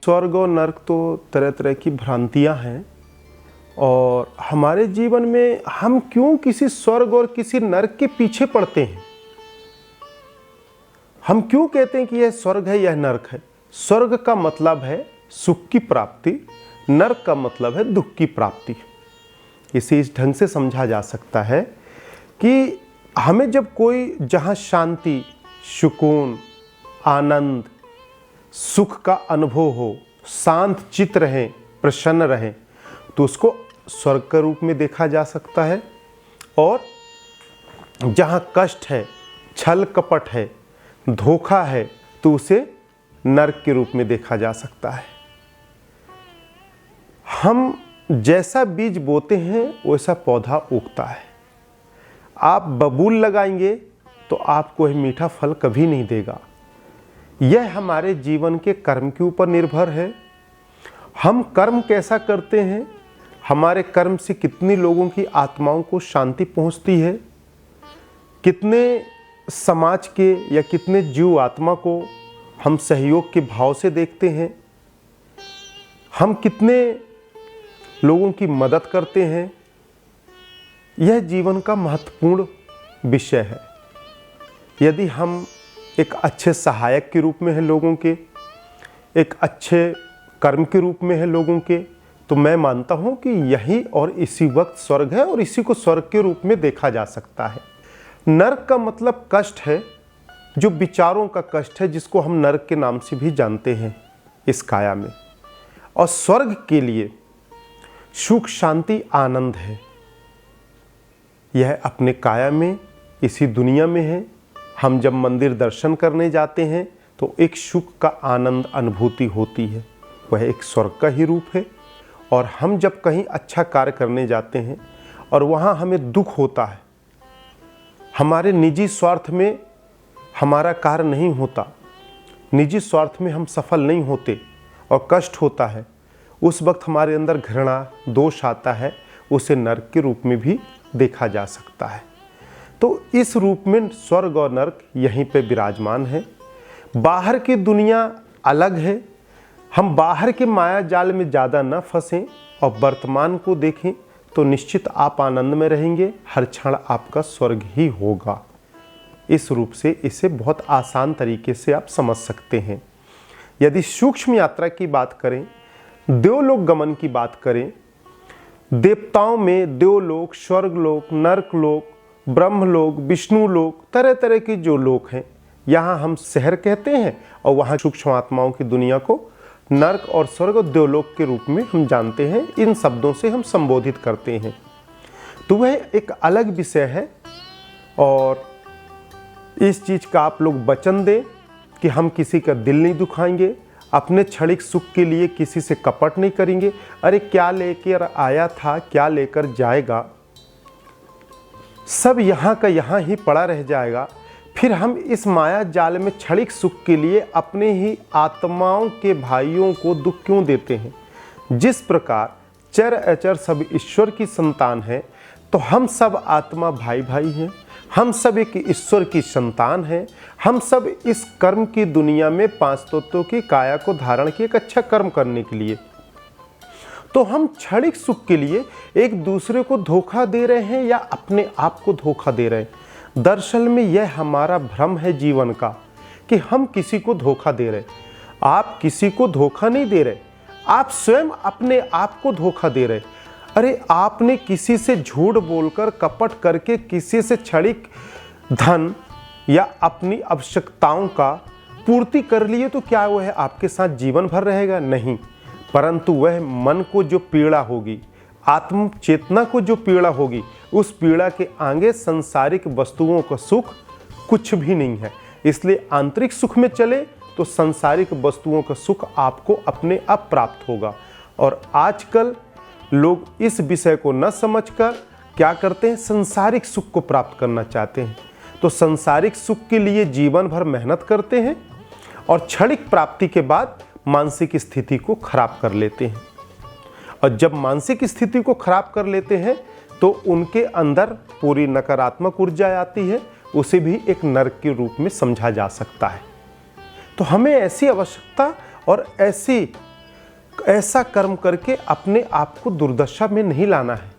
स्वर्ग और नर्क तो तरह तरह की भ्रांतियां हैं और हमारे जीवन में हम क्यों किसी स्वर्ग और किसी नर्क के पीछे पड़ते हैं। हम क्यों कहते हैं कि यह स्वर्ग है यह नर्क है। स्वर्ग का मतलब है सुख की प्राप्ति, नर्क का मतलब है दुख की प्राप्ति। इसे इस ढंग से समझा जा सकता है कि हमें जब कोई जहाँ शांति, सुकून, आनंद, सुख का अनुभव हो, शांत चित्त रहें, प्रसन्न रहें, तो उसको स्वर्ग के रूप में देखा जा सकता है। और जहाँ कष्ट है, छल कपट है, धोखा है, तो उसे नर्क के रूप में देखा जा सकता है। हम जैसा बीज बोते हैं वैसा पौधा उगता है। आप बबूल लगाएंगे तो आपको यह मीठा फल कभी नहीं देगा। यह हमारे जीवन के कर्म के ऊपर निर्भर है। हम कर्म कैसा करते हैं, हमारे कर्म से कितनी लोगों की आत्माओं को शांति पहुंचती है, कितने समाज के या कितने जीव आत्मा को हम सहयोग के भाव से देखते हैं, हम कितने लोगों की मदद करते हैं, यह जीवन का महत्वपूर्ण विषय है। यदि हम एक अच्छे सहायक के रूप में हैं लोगों के, एक अच्छे कर्म के रूप में हैं लोगों के, तो मैं मानता हूं कि यही और इसी वक्त स्वर्ग है और इसी को स्वर्ग के रूप में देखा जा सकता है। नर्क का मतलब कष्ट है, जो विचारों का कष्ट है, जिसको हम नर्क के नाम से भी जानते हैं इस काया में। और स्वर्ग के लिए सुख, शांति, आनंद है। यह अपने काया में, इसी दुनिया में है। हम जब मंदिर दर्शन करने जाते हैं तो एक सुख का आनंद अनुभूति होती है, वह एक स्वर्ग का ही रूप है। और हम जब कहीं अच्छा कार्य करने जाते हैं और वहाँ हमें दुख होता है, हमारे निजी स्वार्थ में हमारा कार्य नहीं होता, निजी स्वार्थ में हम सफल नहीं होते और कष्ट होता है, उस वक्त हमारे अंदर घृणा, दोष आता है, उसे नर्क के रूप में भी देखा जा सकता है। तो इस रूप में स्वर्ग और नर्क यहीं पे विराजमान है। बाहर की दुनिया अलग है। हम बाहर के माया जाल में ज़्यादा न फंसें और वर्तमान को देखें तो निश्चित आप आनंद में रहेंगे। हर क्षण आपका स्वर्ग ही होगा। इस रूप से इसे बहुत आसान तरीके से आप समझ सकते हैं। यदि सूक्ष्म यात्रा की बात करें, देवलोक गमन की बात करें, देवताओं में देवलोक, स्वर्गलोक, नर्कलोक, ब्रह्मलोक, विष्णुलोक, तरह तरह के जो लोक हैं, यहाँ हम शहर कहते हैं और वहाँ सूक्ष्म आत्माओं की दुनिया को नर्क और स्वर्ग और देवलोक के रूप में हम जानते हैं। इन शब्दों से हम संबोधित करते हैं। तो वह एक अलग विषय है और इस चीज़ का आप लोग वचन दें कि हम किसी का दिल नहीं दुखाएंगे, अपने क्षणिक सुख के लिए किसी से कपट नहीं करेंगे। अरे क्या लेकर आया था, क्या लेकर जाएगा, सब यहाँ का यहाँ ही पड़ा रह जाएगा। फिर हम इस माया जाल में क्षणिक सुख के लिए अपने ही आत्माओं के भाइयों को दुख क्यों देते हैं। जिस प्रकार चर अचर सब ईश्वर की संतान है, तो हम सब आत्मा भाई भाई हैं, हम सब एक ईश्वर की संतान हैं। हम सब इस कर्म की दुनिया में पांच तत्वों की काया को धारण किए एक अच्छा कर्म करने के लिए, तो हम क्षणिक सुख के लिए एक दूसरे को धोखा दे रहे हैं या अपने आप को धोखा दे रहे हैं। दरअसल में यह हमारा भ्रम है जीवन का कि हम किसी को धोखा दे रहे। आप किसी को धोखा नहीं दे रहे, आप स्वयं अपने आप को धोखा दे रहे। अरे आपने किसी से झूठ बोलकर, कपट करके किसी से क्षणिक धन या अपनी आवश्यकताओं का पूर्ति कर लिए, तो क्या वह आपके साथ जीवन भर रहेगा? नहीं। परंतु वह मन को जो पीड़ा होगी, आत्म चेतना को जो पीड़ा होगी, उस पीड़ा के आगे सांसारिक वस्तुओं का सुख कुछ भी नहीं है। इसलिए आंतरिक सुख में चले तो सांसारिक वस्तुओं का सुख आपको अपने आप प्राप्त होगा। और आजकल लोग इस विषय को न समझकर क्या करते हैं, सांसारिक सुख को प्राप्त करना चाहते हैं। तो सांसारिक सुख के लिए जीवन भर मेहनत करते हैं और क्षणिक प्राप्ति के बाद मानसिक स्थिति को खराब कर लेते हैं। और जब मानसिक स्थिति को खराब कर लेते हैं तो उनके अंदर पूरी नकारात्मक ऊर्जा आती है। उसे भी एक नर्क के रूप में समझा जा सकता है। तो हमें ऐसी आवश्यकता और ऐसी ऐसा कर्म करके अपने आप को दुर्दशा में नहीं लाना है।